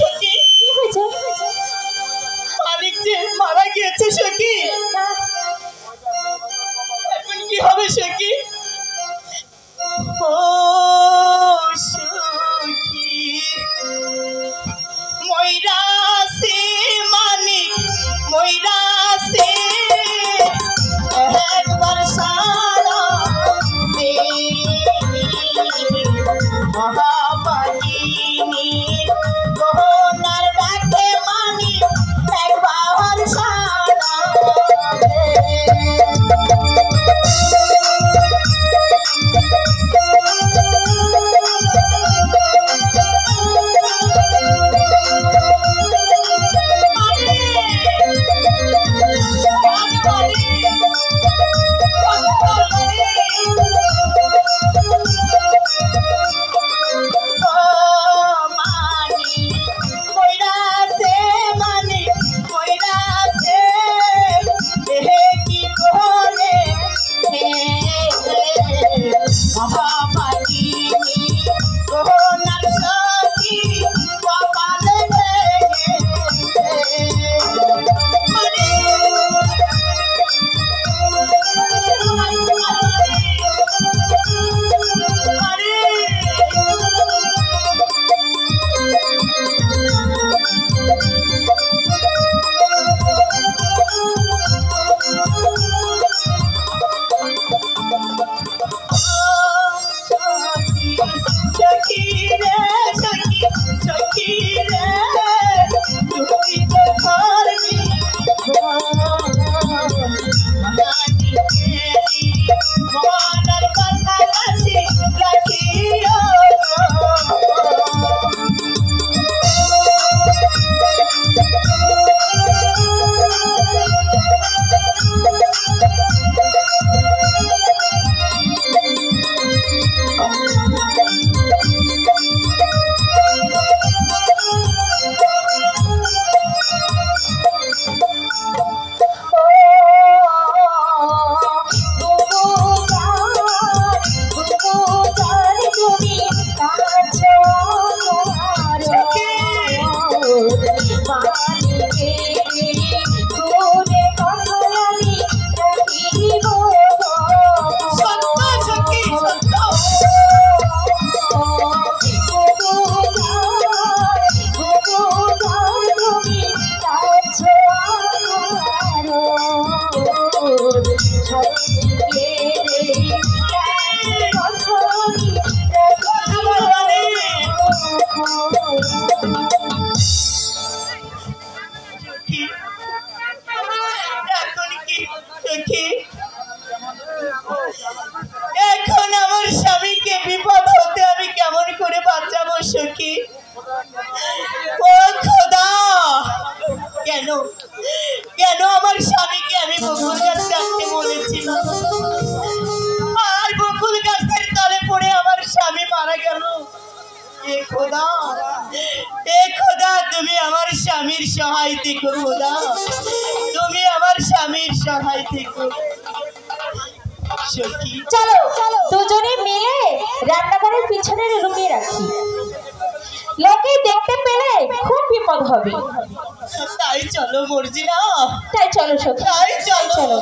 সখী কি হয়েছে? মানিক যে মারা গিয়েছে সখী। এখন কি হবে সখী? ও সখী ময়রাসে মানিক ময়রাসে একবার সারা দে মহাপালিনী গহনার ডাকে মানিক একবার সারা দে। এখন আমার স্বামীকে বিপদ হতে আমি কেমন করে বাঁচাবো সখী? ও খোদা, কেন কেন আমার স্বামীকে আমি বকুল গাছ কাটতে বলেছিলাম আর বকুল গাছের তলে পড়ে আমার স্বামী মারা গেল। এ খোদা তুমি আমার স্বামীর সহায় থেকো খোদা, তুমি আমার স্বামীর সহায় থেকো। চলো দুজনে মিলে রান্নাঘরের পিছনের রুমে রাখি, লোকে দেখতে পেলে খুব বিপদ হবে। তাই চলো মর্জিনা, তাই চলো সখী, তাই চলো।